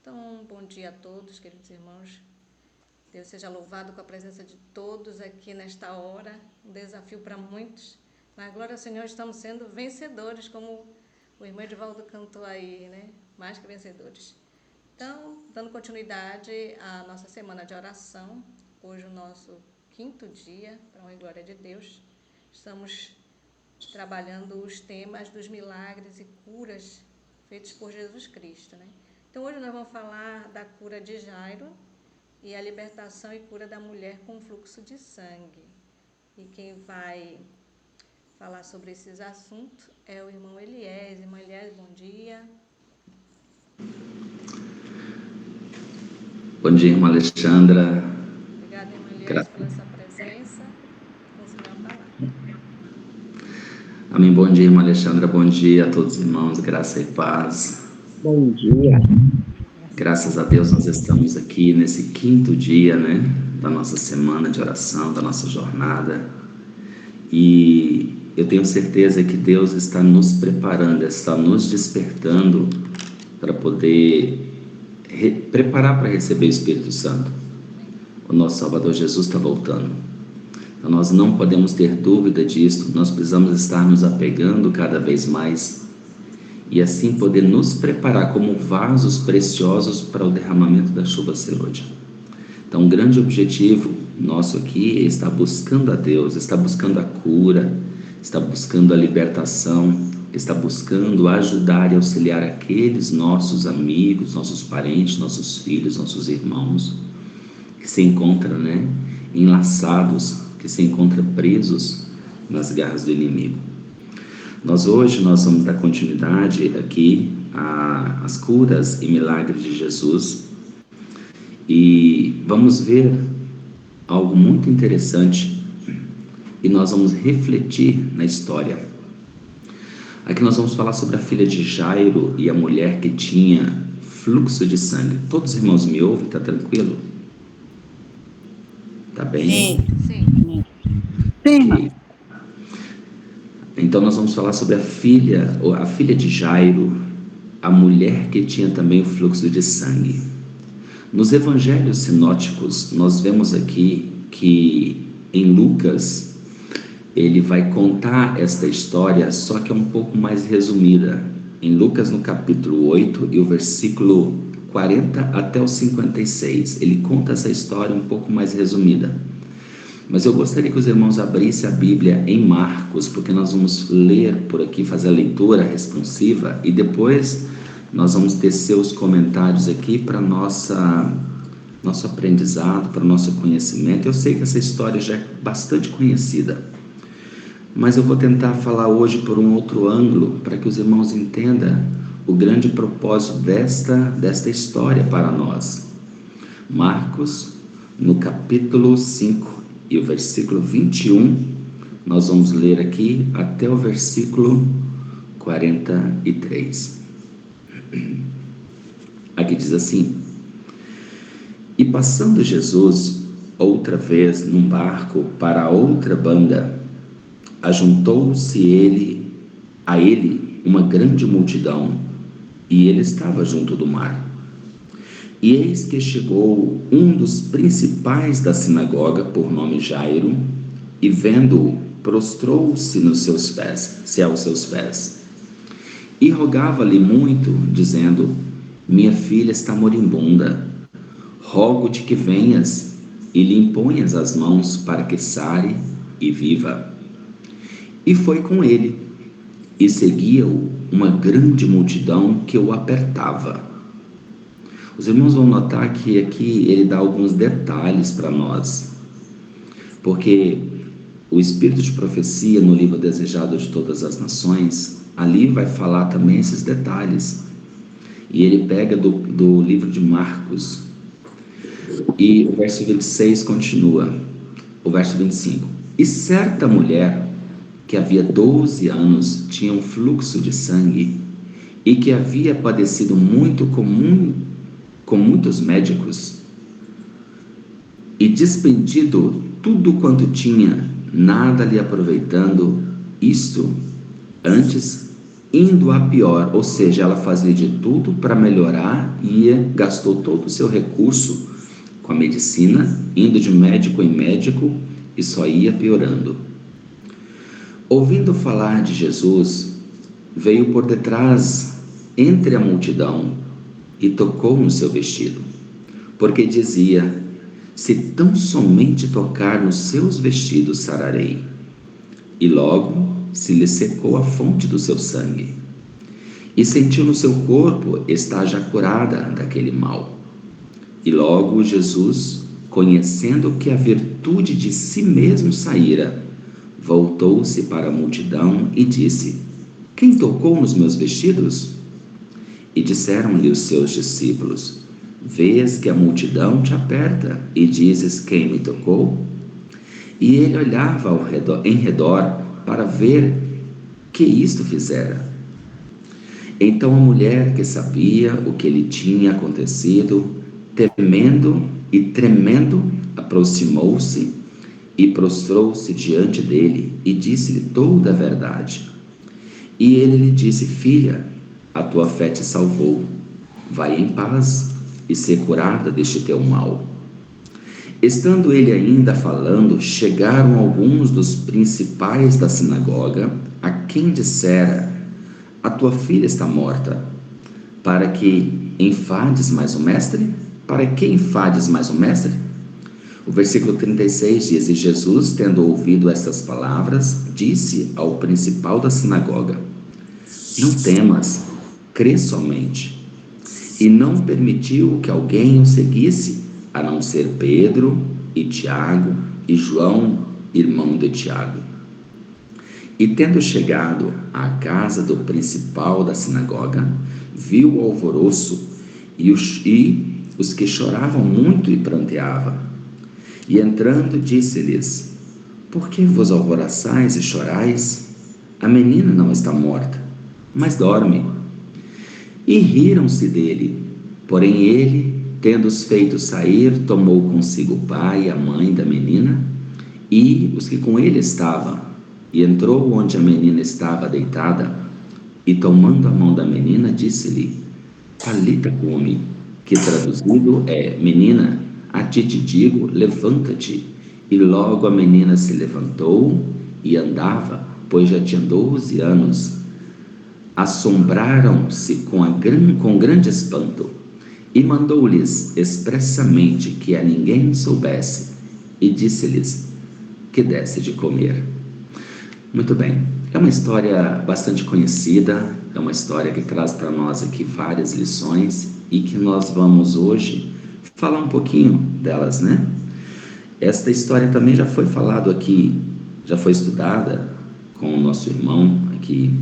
Então, bom dia a todos, queridos irmãos. Deus seja louvado com a presença de todos aqui nesta hora. Um desafio para muitos. Mas, glória ao Senhor, estamos sendo vencedores, como o irmão Edivaldo cantou aí, né? Mais que vencedores. Então, dando continuidade à nossa semana de oração, hoje o nosso 5º dia, para a glória de Deus. Estamos trabalhando os temas dos milagres e curas feitos por Jesus Cristo, né? Então, hoje nós vamos falar da cura de Jairo e a libertação e cura da mulher com fluxo de sangue. E quem vai falar sobre esses assuntos é o irmão Eliés. Irmão Eliés, bom dia. Bom dia, irmã Alexandra. Obrigada, irmão Eliés, pela sua presença. Com o Senhor a falar. Amém. Bom dia, irmã Alexandra. Bom dia a todos os irmãos. Graça e paz. Bom dia. Graças a Deus nós estamos aqui nesse 5º dia, né, da nossa semana de oração, da nossa jornada. E eu tenho certeza que Deus está nos preparando, está nos despertando para poder preparar para receber o Espírito Santo. O nosso Salvador Jesus está voltando. Então nós não podemos ter dúvida disso, nós precisamos estar nos apegando cada vez mais e assim poder nos preparar como vasos preciosos para o derramamento da chuva serôdia. Então um grande objetivo nosso aqui é estar buscando a Deus, está buscando a cura, está buscando a libertação, está buscando ajudar e auxiliar aqueles nossos amigos, nossos parentes, nossos filhos, nossos irmãos que se encontram, né, enlaçados, que se encontram presos nas garras do inimigo. Hoje nós vamos dar continuidade aqui às curas e milagres de Jesus e vamos ver algo muito interessante e nós vamos refletir na história. Aqui nós vamos falar sobre a filha de Jairo e a mulher que tinha fluxo de sangue. Todos os irmãos me ouvem? Tá tranquilo? Tá bem? Sim. Okay. Então nós vamos falar sobre a filha de Jairo, a mulher que tinha também o fluxo de sangue. Nos evangelhos sinóticos, nós vemos aqui que em Lucas, ele vai contar esta história, só que é um pouco mais resumida. Em Lucas, no capítulo 8, e o versículo 40 até o 56, ele conta essa história um pouco mais resumida. Mas eu gostaria que os irmãos abrissem a Bíblia em Marcos, porque nós vamos ler por aqui, fazer a leitura responsiva, e depois nós vamos tecer os comentários aqui para nosso aprendizado, para o nosso conhecimento. Eu sei que essa história já é bastante conhecida, mas eu vou tentar falar hoje por um outro ângulo, para que os irmãos entendam o grande propósito desta história para nós. Marcos, no capítulo 5, e o versículo 21, nós vamos ler aqui até o versículo 43. Aqui diz assim: E passando Jesus outra vez num barco para outra banda, ajuntou-se a ele uma grande multidão, e ele estava junto do mar. E eis que chegou um dos principais da sinagoga, por nome Jairo, e vendo-o, prostrou-se aos seus pés, e rogava-lhe muito, dizendo: Minha filha está moribunda, rogo-te que venhas e lhe imponhas as mãos para que sare e viva. E foi com ele, e seguia-o uma grande multidão que o apertava. Os irmãos vão notar que aqui ele dá alguns detalhes para nós, porque o Espírito de Profecia no livro Desejado de Todas as Nações, ali vai falar também esses detalhes, e ele pega do livro de Marcos, e o verso 26 continua, o verso 25: E certa mulher que havia 12 anos tinha um fluxo de sangue, e que havia padecido muito com muitos médicos, e despendido tudo quanto tinha, nada lhe aproveitando, isto antes indo a pior, ou seja, ela fazia de tudo para melhorar e gastou todo o seu recurso com a medicina, indo de médico em médico e só ia piorando. Ouvindo falar de Jesus, veio por detrás, entre a multidão, e tocou no seu vestido, porque dizia: se tão somente tocar nos seus vestidos, sararei. E logo se lhe secou a fonte do seu sangue, e sentiu no seu corpo estar já curada daquele mal. E logo Jesus, conhecendo que a virtude de si mesmo saíra, voltou-se para a multidão e disse: quem tocou nos meus vestidos? E disseram-lhe os seus discípulos: vês que a multidão te aperta e dizes: quem me tocou? E ele olhava em redor para ver que isto fizera. Então a mulher, que sabia o que lhe tinha acontecido, temendo e tremendo, aproximou-se e prostrou-se diante dele e disse-lhe toda a verdade. E ele lhe disse: filha, a tua fé te salvou. Vai em paz e ser curada deste teu mal. Estando ele ainda falando, chegaram alguns dos principais da sinagoga, a quem dissera: a tua filha está morta. Para que enfades mais o mestre? Para que enfades mais o mestre? O versículo 36 diz: e Jesus, tendo ouvido estas palavras, disse ao principal da sinagoga: não temas, crê somente. E não permitiu que alguém o seguisse, a não ser Pedro e Tiago e João, irmão de Tiago. E tendo chegado à casa do principal da sinagoga, viu o alvoroço e os que choravam muito e pranteavam. E entrando, disse-lhes: por que vos alvoroçais e chorais? A menina não está morta, mas dorme. E riram-se dele. Porém ele, tendo-os feito sair, tomou consigo o pai e a mãe da menina e os que com ele estavam, e entrou onde a menina estava deitada, e tomando a mão da menina, disse-lhe: Talita cumi, que traduzido é: menina, a ti te digo, levanta-te. E logo a menina se levantou e andava, pois já tinha 12 anos. Assombraram-se com grande espanto, e mandou-lhes expressamente que a ninguém soubesse, e disse-lhes que desse de comer. Muito bem, é uma história bastante conhecida, é uma história que traz para nós aqui várias lições e que nós vamos hoje falar um pouquinho delas, né? Esta história também já foi falado aqui, já foi estudada com o nosso irmão aqui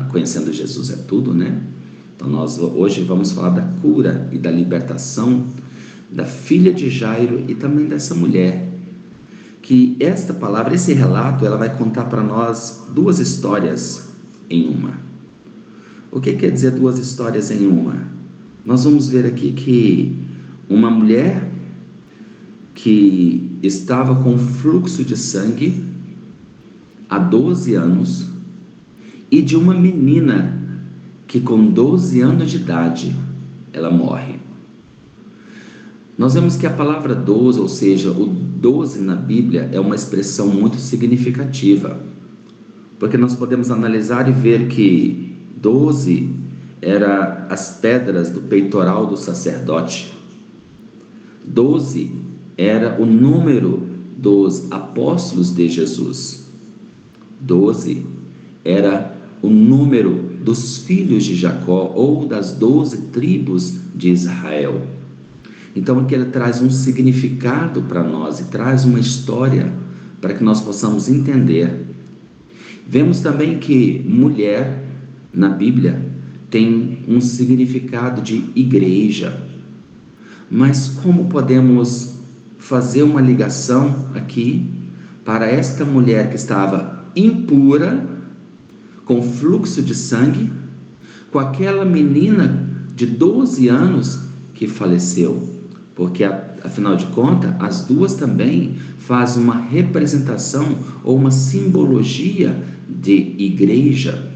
Conhecendo Jesus é Tudo, né? Então nós hoje vamos falar da cura e da libertação da filha de Jairo e também dessa mulher, que esta palavra, esse relato, ela vai contar para nós duas histórias em uma. O que quer dizer duas histórias em uma? Nós vamos ver aqui que uma mulher que estava com fluxo de sangue há 12 anos e de uma menina que com 12 anos de idade ela morre. Nós vemos que a palavra 12, ou seja, o 12 na Bíblia é uma expressão muito significativa, porque nós podemos analisar e ver que 12 era as pedras do peitoral do sacerdote. 12 era o número dos apóstolos de Jesus. 12 era o número dos filhos de Jacó, ou das 12 tribos de Israel. Então aqui ele traz um significado para nós e traz uma história para que nós possamos entender. Vemos também que mulher na Bíblia tem um significado de igreja. Mas como podemos fazer uma ligação aqui para esta mulher que estava impura, com fluxo de sangue, com aquela menina de 12 anos que faleceu? Porque, afinal de contas, as duas também fazem uma representação ou uma simbologia de igreja.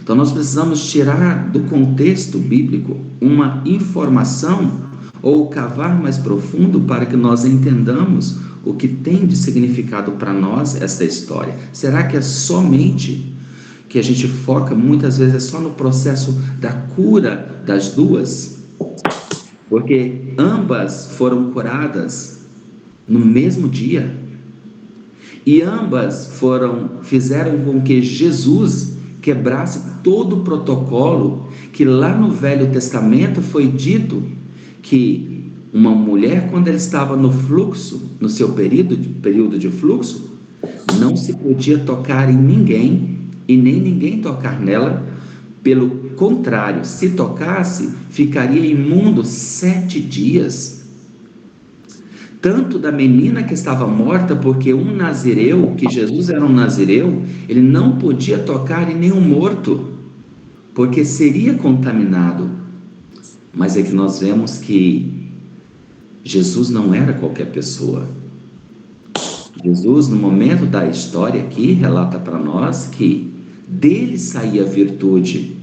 Então nós precisamos tirar do contexto bíblico uma informação ou cavar mais profundo para que nós entendamos o que tem de significado para nós esta história. Será que é somente que a gente foca muitas vezes só no processo da cura das duas? Porque ambas foram curadas no mesmo dia e ambas fizeram com que Jesus quebrasse todo o protocolo que lá no Velho Testamento foi dito que uma mulher, quando ela estava no fluxo, no seu período de fluxo, não se podia tocar em ninguém e nem ninguém tocar nela. Pelo contrário, se tocasse, ficaria imundo 7 dias. Tanto da menina que estava morta, porque um nazireu, que Jesus era um nazireu, ele não podia tocar em nenhum morto, porque seria contaminado. Mas é que nós vemos que Jesus não era qualquer pessoa. Jesus, no momento da história aqui, relata para nós que dele saía virtude,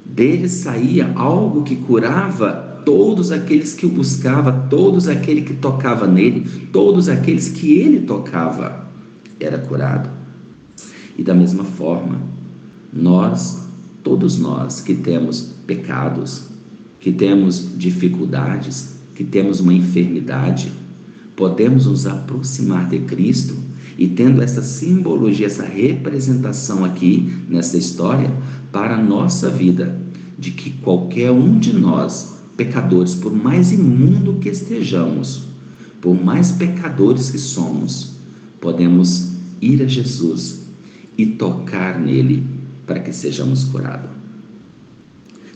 dele saía algo que curava todos aqueles que o buscavam, todos aqueles que tocavam nele, todos aqueles que ele tocava, era curado. E da mesma forma, todos nós que temos pecados, que temos dificuldades, que temos uma enfermidade, podemos nos aproximar de Cristo e tendo essa simbologia, essa representação aqui nessa história para a nossa vida, de que qualquer um de nós, pecadores, por mais imundo que estejamos, por mais pecadores que somos, podemos ir a Jesus e tocar nele para que sejamos curados.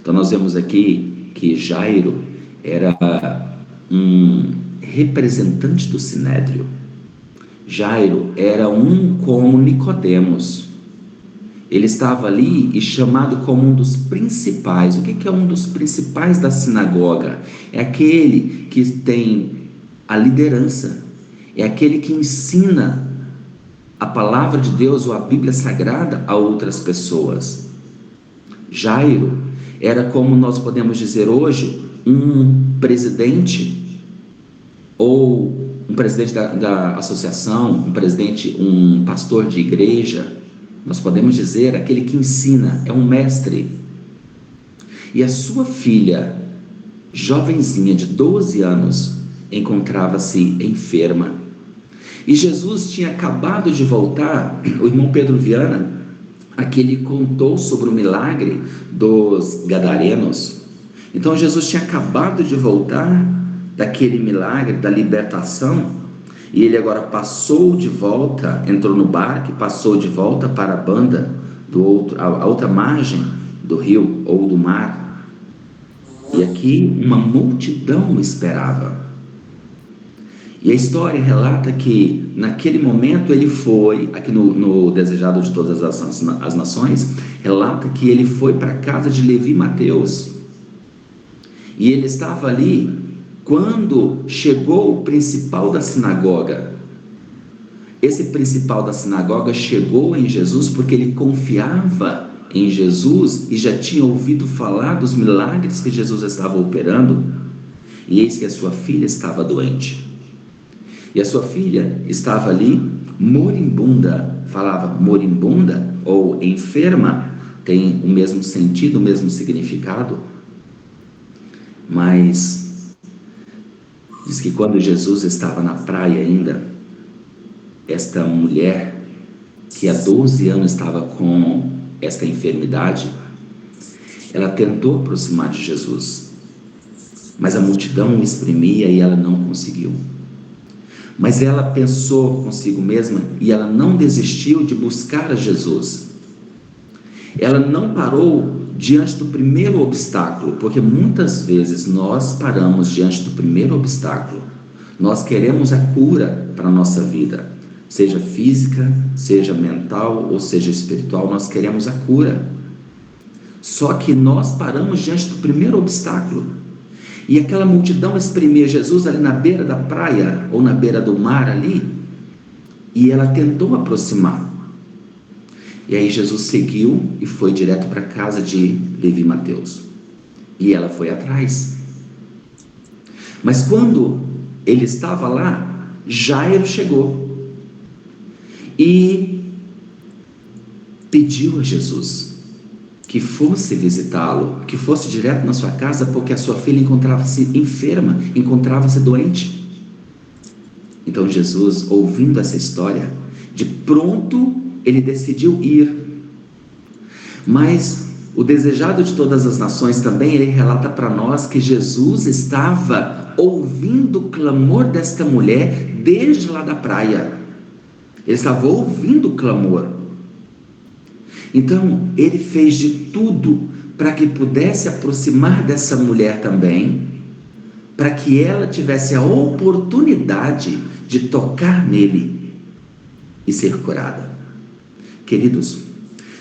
Então nós vemos aqui que Jairo era um representante do Sinédrio. Jairo era um como Nicodemos. Ele estava ali e chamado como um dos principais. O que é um dos principais da sinagoga? É aquele que tem a liderança, é aquele que ensina a palavra de Deus ou a Bíblia Sagrada a outras pessoas. Jairo era, como nós podemos dizer hoje, um presidente, ou um presidente da associação, um pastor de igreja. Nós podemos dizer aquele que ensina, é um mestre. E a sua filha, jovenzinha de 12 anos, encontrava-se enferma. E Jesus tinha acabado de voltar. O irmão Pedro Viana, aqui ele contou sobre o milagre dos gadarenos. Então Jesus tinha acabado de voltar daquele milagre, da libertação, e ele agora passou de volta, entrou no barco e passou de volta para a banda a outra margem do rio ou do mar. E aqui uma multidão o esperava. E a história relata que naquele momento ele foi, aqui no Desejado de Todas as Nações, relata que ele foi para a casa de Levi e Mateus. E ele estava ali quando chegou o principal da sinagoga. Esse principal da sinagoga chegou em Jesus porque ele confiava em Jesus e já tinha ouvido falar dos milagres que Jesus estava operando. E eis que a sua filha estava doente. E a sua filha estava ali moribunda. Falava moribunda ou enferma, tem o mesmo sentido, o mesmo significado. Mas diz que quando Jesus estava na praia ainda, esta mulher que há 12 anos estava com esta enfermidade, ela tentou aproximar de Jesus, mas a multidão o exprimia e ela não conseguiu. Mas ela pensou consigo mesma e ela não desistiu de buscar a Jesus. Ela não parou diante do primeiro obstáculo, porque muitas vezes nós paramos diante do primeiro obstáculo. Nós queremos a cura para a nossa vida, seja física, seja mental ou seja espiritual, nós queremos a cura. Só que nós paramos diante do primeiro obstáculo. E aquela multidão exprimia Jesus ali na beira da praia ou na beira do mar ali, e ela tentou aproximar. E aí Jesus seguiu e foi direto para a casa de Levi e Mateus. E ela foi atrás. Mas quando ele estava lá, Jairo chegou e pediu a Jesus que fosse visitá-lo, que fosse direto na sua casa, porque a sua filha encontrava-se enferma, encontrava-se doente. Então Jesus, ouvindo essa história, de pronto ele decidiu ir. Mas o desejado de todas as nações também, ele relata para nós que Jesus estava ouvindo o clamor desta mulher desde lá da praia. Ele estava ouvindo o clamor. Então, ele fez de tudo para que pudesse aproximar dessa mulher também, para que ela tivesse a oportunidade de tocar nele e ser curada. Queridos,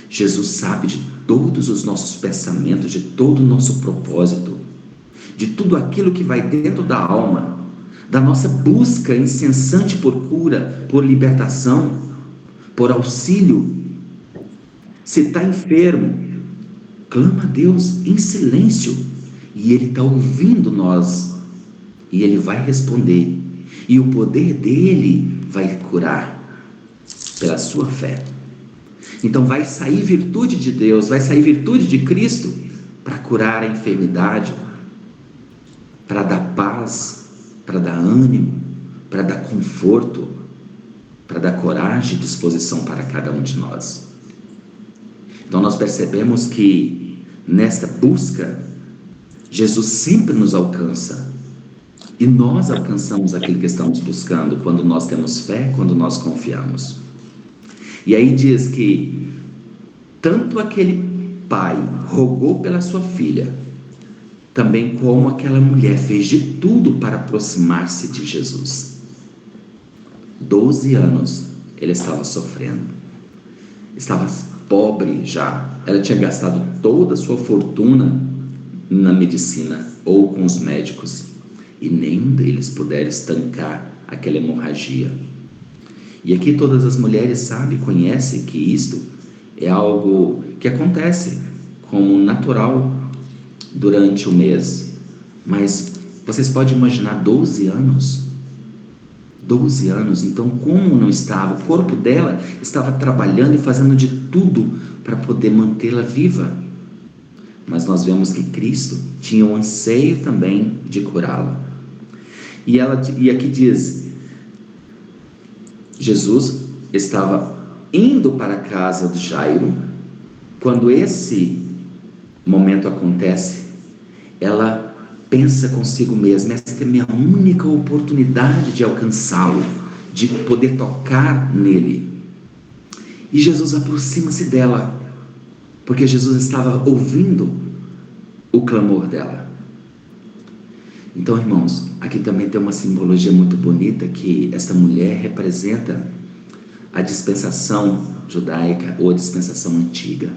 Jesus sabe de todos os nossos pensamentos, de todo o nosso propósito, de tudo aquilo que vai dentro da alma, da nossa busca incessante por cura, por libertação, por auxílio. Se está enfermo, clama a Deus em silêncio, e Ele está ouvindo nós, e Ele vai responder, e o poder dele vai curar pela sua fé. Então vai sair virtude de Deus, vai sair virtude de Cristo para curar a enfermidade, para dar paz, para dar ânimo, para dar conforto, para dar coragem e disposição para cada um de nós. Então nós percebemos que nesta busca, Jesus sempre nos alcança. E nós alcançamos aquilo que estamos buscando quando nós temos fé, quando nós confiamos. E aí diz que tanto aquele pai rogou pela sua filha, também como aquela mulher fez de tudo para aproximar-se de Jesus. 12 anos ele estava sofrendo, estava pobre já, ela tinha gastado toda a sua fortuna na medicina ou com os médicos, e nenhum deles puderam estancar aquela hemorragia. E aqui todas as mulheres sabem, conhecem que isto é algo que acontece como natural durante o mês. Mas vocês podem imaginar 12 anos. 12 anos, então como não estava? O corpo dela estava trabalhando e fazendo de tudo para poder mantê-la viva. Mas nós vemos que Cristo tinha um anseio também de curá-la. E aqui diz, Jesus estava indo para a casa de Jairo. Quando esse momento acontece, ela pensa consigo mesma, esta é minha única oportunidade de alcançá-lo, de poder tocar nele. E Jesus aproxima-se dela, porque Jesus estava ouvindo o clamor dela. Então, irmãos, aqui também tem uma simbologia muito bonita, que esta mulher representa a dispensação judaica ou a dispensação antiga,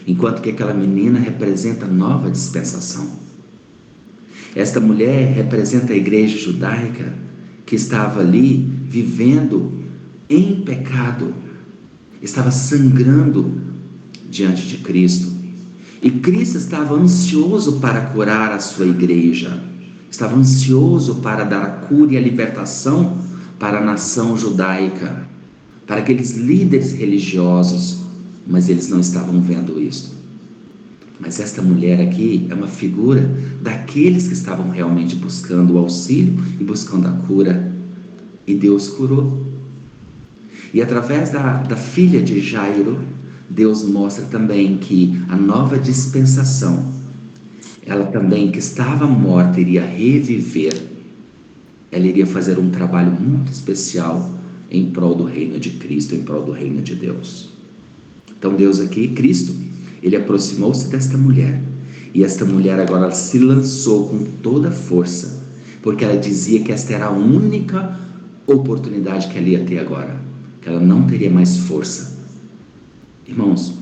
enquanto que aquela menina representa a nova dispensação. Esta mulher representa a igreja judaica que estava ali vivendo em pecado, estava sangrando diante de Cristo, e Cristo estava ansioso para curar a sua igreja, estava ansioso para dar a cura e a libertação para a nação judaica, para aqueles líderes religiosos, mas eles não estavam vendo isso. Mas esta mulher aqui é uma figura daqueles que estavam realmente buscando o auxílio e buscando a cura, e Deus curou. E através da filha de Jairo, Deus mostra também que a nova dispensação, ela também que estava morta, iria reviver. Ela iria fazer um trabalho muito especial em prol do reino de Cristo, em prol do reino de Deus. Então Deus aqui, Cristo, Ele aproximou-se desta mulher, e esta mulher agora se lançou com toda a força, porque ela dizia que esta era a única oportunidade que ela ia ter agora, que ela não teria mais força. Irmãos,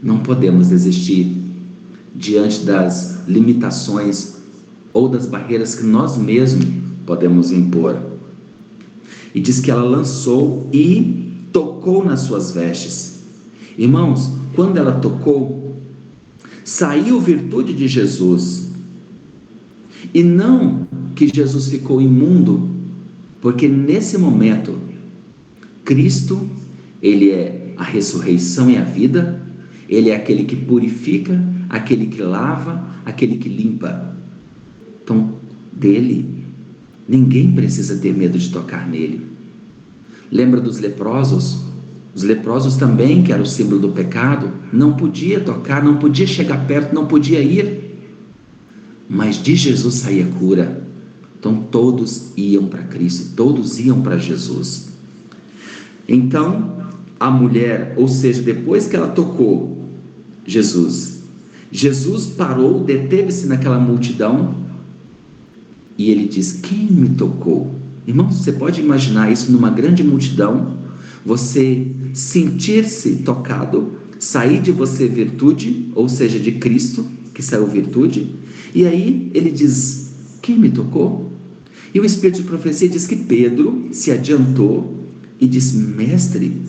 não podemos desistir diante das limitações ou das barreiras que nós mesmos podemos impor. E diz que ela lançou e tocou nas suas vestes, Irmãos, quando ela tocou, saiu virtude de Jesus. E não que Jesus ficou imundo, porque nesse momento, Cristo, Ele é a ressurreição e a vida, Ele é aquele que purifica, aquele que lava, aquele que limpa. Então, dele, ninguém precisa ter medo de tocar nele. Lembra dos leprosos? Os leprosos também, que era o símbolo do pecado, não podia tocar, não podia chegar perto, não podia ir. Mas de Jesus saía cura. Então todos iam para Cristo, todos iam para Jesus. Então a mulher, ou seja, depois que ela tocou Jesus parou, deteve-se naquela multidão e ele diz: quem me tocou? Irmãos, você pode imaginar isso numa grande multidão, você sentir-se tocado, sair de você virtude, ou seja, de Cristo, que saiu virtude, e aí ele diz: quem me tocou? E o Espírito de profecia diz que Pedro se adiantou e disse: mestre,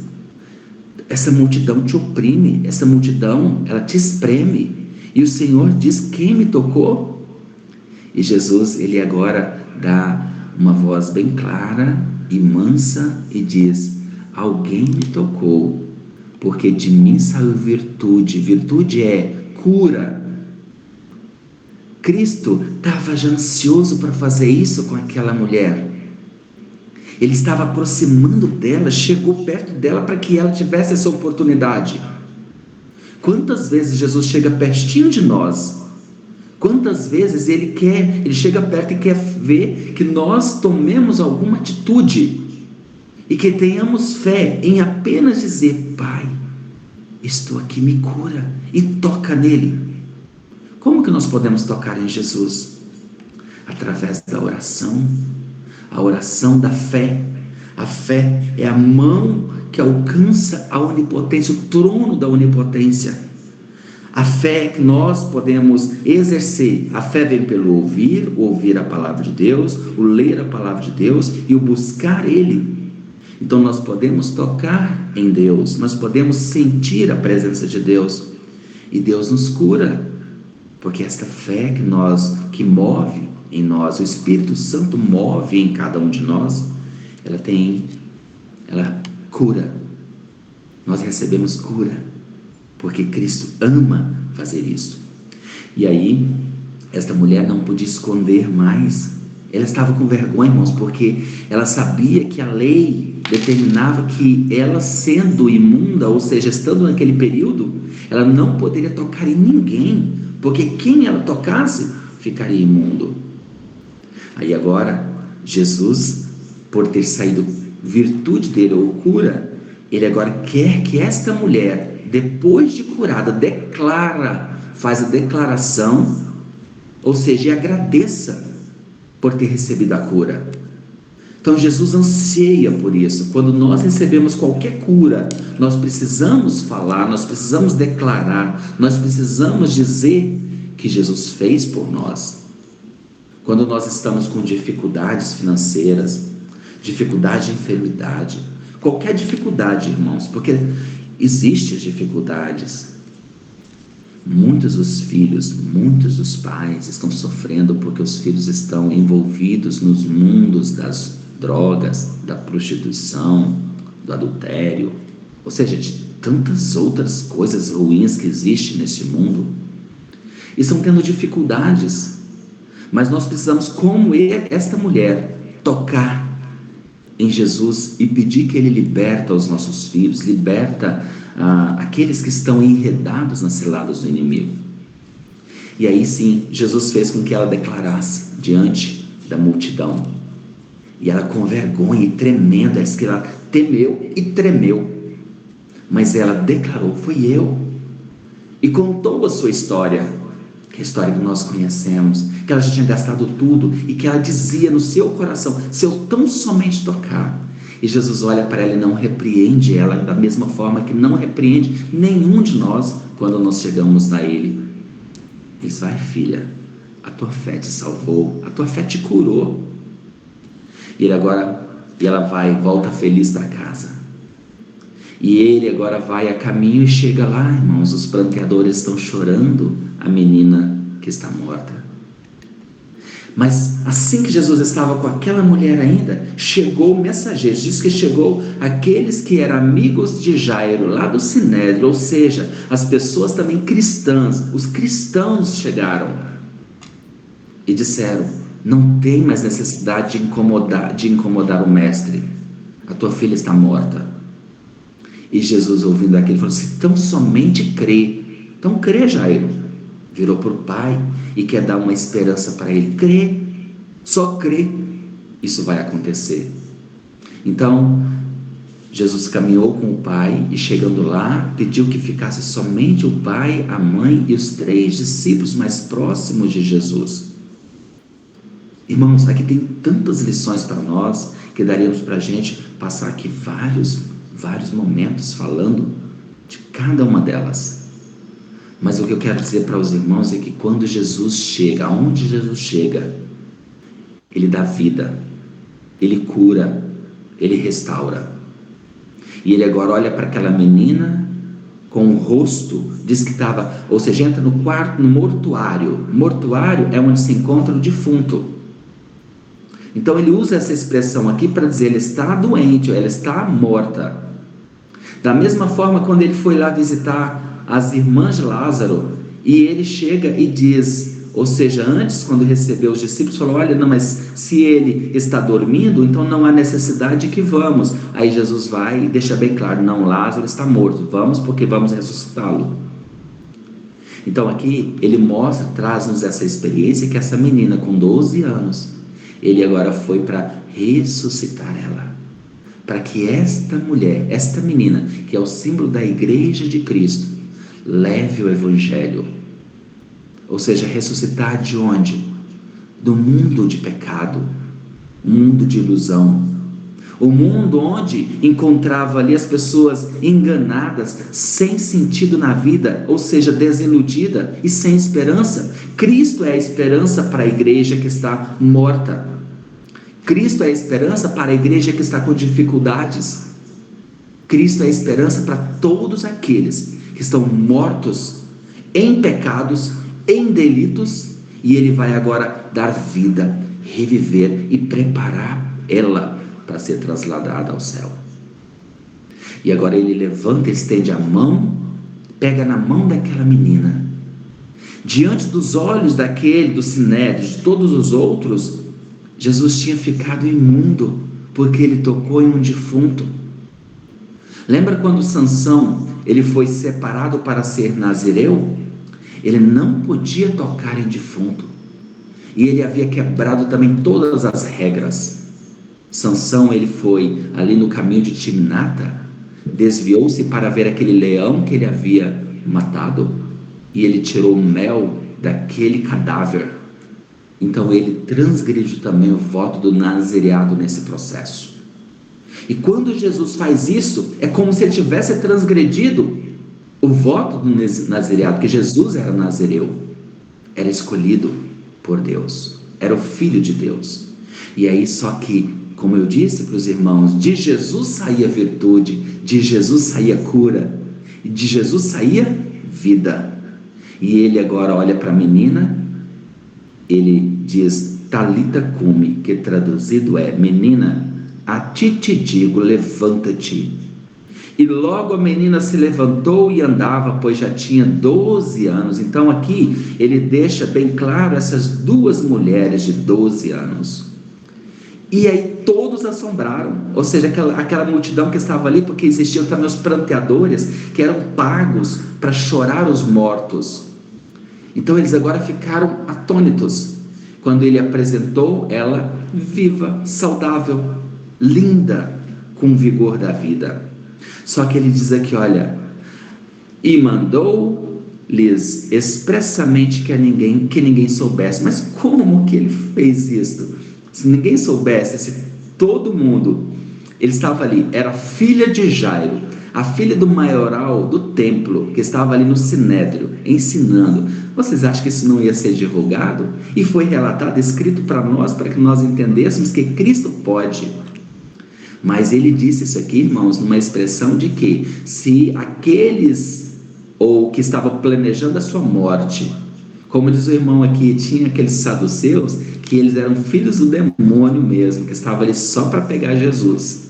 essa multidão te oprime, essa multidão, ela te espreme, e o Senhor diz: quem me tocou? E Jesus, ele agora dá uma voz bem clara e mansa e diz: alguém me tocou, porque de mim saiu virtude. Virtude é cura. Cristo estava já ansioso para fazer isso com aquela mulher. Ele estava aproximando dela, chegou perto dela para que ela tivesse essa oportunidade. Quantas vezes Jesus chega pertinho de nós? Quantas vezes ele chega perto e quer ver que nós tomemos alguma atitude e que tenhamos fé em apenas dizer: Pai, estou aqui, me cura, e toca nele. Como que nós podemos tocar em Jesus? Através da oração, a oração da fé. A fé é a mão que alcança a onipotência, o trono da onipotência. A fé que nós podemos exercer, a fé vem pelo ouvir a palavra de Deus, o ler a palavra de Deus e o buscar Ele. Então nós podemos tocar em Deus, nós podemos sentir a presença de Deus e Deus nos cura, porque esta fé que move em nós, o Espírito Santo move em cada um de nós, ela cura. Nós recebemos cura, porque Cristo ama fazer isso. E aí, esta mulher não podia esconder mais, ela estava com vergonha, irmãos, porque ela sabia que a lei determinava que ela, sendo imunda, ou seja, estando naquele período, ela não poderia tocar em ninguém, porque quem ela tocasse ficaria imundo. Aí agora, Jesus, por ter saído virtude dele ou cura, ele agora quer que esta mulher, depois de curada, faz a declaração, ou seja, agradeça por ter recebido a cura. Então Jesus anseia por isso. Quando nós recebemos qualquer cura, nós precisamos falar, nós precisamos declarar, nós precisamos dizer que Jesus fez por nós. Quando nós estamos com dificuldades financeiras, dificuldade de enfermidade, qualquer dificuldade, irmãos, porque existem as dificuldades. Muitos dos filhos, muitos dos pais estão sofrendo porque os filhos estão envolvidos nos mundos das drogas, da prostituição, do adultério, ou seja, de tantas outras coisas ruins que existem neste mundo, e estão tendo dificuldades. Mas nós precisamos, como esta mulher, tocar em Jesus e pedir que Ele liberta os nossos filhos, liberta aqueles que estão enredados nas ciladas do inimigo. E aí sim, Jesus fez com que ela declarasse diante da multidão, e ela com vergonha e tremendo, diz que ela temeu e tremeu, mas ela declarou: fui eu, e contou a sua história, que é a história que nós conhecemos, que ela já tinha gastado tudo, e que ela dizia no seu coração: se eu tão somente tocar. E Jesus olha para ela e não repreende ela, da mesma forma que não repreende nenhum de nós quando nós chegamos a Ele. Ele diz: vai, filha, a tua fé te salvou, a tua fé te curou. E ela vai, volta feliz para casa. E ele agora vai a caminho e chega lá, irmãos, os pranteadores estão chorando a menina que está morta. Mas assim que Jesus estava com aquela mulher ainda, chegou mensageiros, diz que chegou aqueles que eram amigos de Jairo, lá do Sinédrio, ou seja, as pessoas também cristãs, os cristãos chegaram e disseram: não tem mais necessidade de incomodar o mestre, a tua filha está morta. E Jesus, ouvindo aquilo, falou assim: então somente crê. Então crê, Jairo. Virou para o pai e quer dar uma esperança para ele. Crê, só crê, isso vai acontecer. Então Jesus caminhou com o pai e, chegando lá, pediu que ficasse somente o pai, a mãe e os 3 discípulos mais próximos de Jesus. Irmãos, aqui tem tantas lições para nós que daríamos para a gente passar aqui vários momentos falando de cada uma delas. Mas o que eu quero dizer para os irmãos é que quando Jesus chega, aonde Jesus chega, Ele dá vida, Ele cura, Ele restaura. E Ele agora olha para aquela menina com o rosto, diz que estava, ou seja, entra no quarto, no mortuário. Mortuário é onde se encontra o defunto. Então Ele usa essa expressão aqui para dizer: ela está doente, ela está morta. Da mesma forma, quando Ele foi lá visitar as irmãs de Lázaro, e Ele chega e diz, ou seja, antes, quando recebeu os discípulos, falou: olha, não, mas se ele está dormindo, então não há necessidade que vamos. Aí Jesus vai e deixa bem claro: não, Lázaro está morto, vamos porque vamos ressuscitá-lo. Então aqui Ele mostra, traz-nos essa experiência, que essa menina com 12 anos, Ele agora foi para ressuscitar ela, para que esta mulher, esta menina, que é o símbolo da igreja de Cristo, leve o evangelho, ou seja, ressuscitar de onde? Do mundo de pecado, mundo de ilusão, o mundo onde encontrava ali as pessoas enganadas, sem sentido na vida, ou seja, desiludida e sem esperança. Cristo é a esperança para a igreja que está morta. Cristo é a esperança para a igreja que está com dificuldades. Cristo é a esperança para todos aqueles que estão mortos em pecados, em delitos, e Ele vai agora dar vida, reviver e preparar ela para ser trasladada ao céu. E agora Ele levanta, estende a mão, pega na mão daquela menina, diante dos olhos daquele, do Sinédrio, de todos os outros. Jesus tinha ficado imundo, porque ele tocou em um defunto. Lembra quando Sansão, ele foi separado para ser nazireu? Ele não podia tocar em defunto, e ele havia quebrado também todas as regras. Sansão, ele foi ali no caminho de Timnata, desviou-se para ver aquele leão que ele havia matado, e ele tirou o mel daquele cadáver. Então ele transgrediu também o voto do nazireado nesse processo. E quando Jesus faz isso, é como se ele tivesse transgredido o voto do nazireado, que Jesus era nazireu, era escolhido por Deus, era o Filho de Deus. E aí, só que, como eu disse para os irmãos, de Jesus saía virtude, de Jesus saía cura, e de Jesus saía vida. E ele agora olha para a menina, ele diz Talita cumi, que traduzido é: menina, a ti te digo, levanta-te. E logo a menina se levantou e andava, pois já tinha 12 anos. Então aqui ele deixa bem claro essas 2 mulheres de 12 anos. E aí todos assombraram, ou seja, aquela multidão que estava ali, porque existiam também os pranteadores, que eram pagos para chorar os mortos. Então eles agora ficaram atônitos, quando ele apresentou ela viva, saudável, linda, com vigor da vida. Só que ele diz aqui, olha, e mandou-lhes expressamente que ninguém soubesse. Mas como que ele fez isso? Se ninguém soubesse, se todo mundo, ele estava ali, era filha de Jairo, a filha do maioral do templo, que estava ali no Sinédrio, ensinando. Vocês acham que isso não ia ser divulgado? E foi relatado, escrito para nós, para que nós entendêssemos que Cristo pode. Mas ele disse isso aqui, irmãos, numa expressão de que se aqueles ou que estavam planejando a sua morte, como diz o irmão aqui, tinha aqueles saduceus, que eles eram filhos do demônio mesmo, que estavam ali só para pegar Jesus,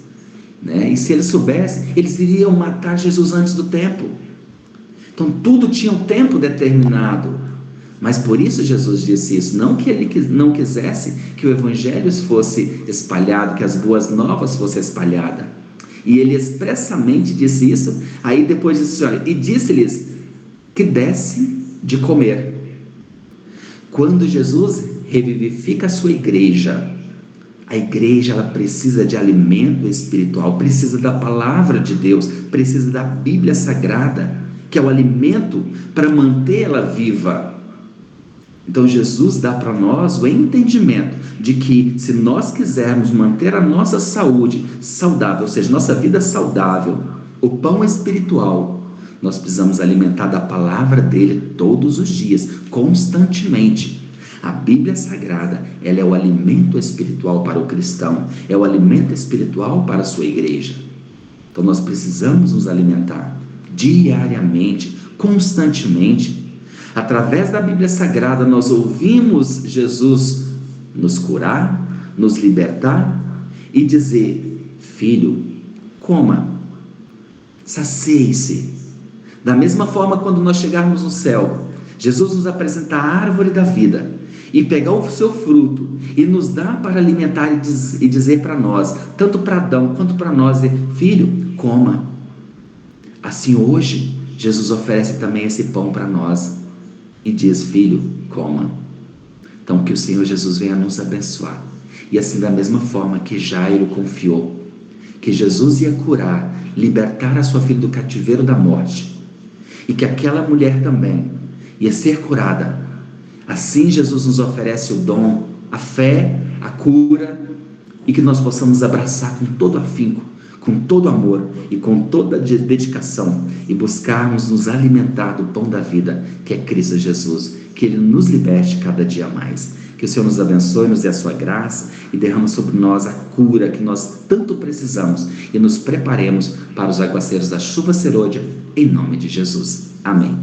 né? E se eles soubessem, eles iriam matar Jesus antes do tempo. Então tudo tinha um tempo determinado. Mas por isso Jesus disse isso, não que ele não quisesse que o evangelho fosse espalhado, que as boas novas fossem espalhadas. E ele expressamente disse isso. Aí depois disse, olha, e disse-lhes que dessem de comer. Quando Jesus revivifica a sua igreja, a igreja ela precisa de alimento espiritual, precisa da palavra de Deus, precisa da Bíblia Sagrada, que é o alimento para mantê-la viva. Então Jesus dá para nós o entendimento de que se nós quisermos manter a nossa saúde saudável, ou seja, nossa vida saudável, o pão espiritual, nós precisamos alimentar da palavra dele todos os dias, constantemente. A Bíblia Sagrada, ela é o alimento espiritual para o cristão, é o alimento espiritual para a sua igreja. Então nós precisamos nos alimentar diariamente, constantemente. Através da Bíblia Sagrada nós ouvimos Jesus nos curar, nos libertar e dizer: filho, coma, sacie-se. Da mesma forma, quando nós chegarmos no céu, Jesus nos apresenta a árvore da vida e pegar o seu fruto e nos dá para alimentar e dizer para nós, tanto para Adão quanto para nós, filho, coma. Assim hoje Jesus oferece também esse pão para nós e diz: filho, coma. Então que o Senhor Jesus venha nos abençoar. E assim, da mesma forma que Jairo confiou que Jesus ia curar, libertar a sua filha do cativeiro da morte, e que aquela mulher também ia ser curada, assim Jesus nos oferece o dom, a fé, a cura, e que nós possamos abraçar com todo afinco, com todo amor e com toda dedicação, e buscarmos nos alimentar do pão da vida, que é Cristo Jesus, que Ele nos liberte cada dia mais. Que o Senhor nos abençoe, nos dê a sua graça e derrama sobre nós a cura que nós tanto precisamos, e nos preparemos para os aguaceiros da chuva serôdia, em nome de Jesus. Amém.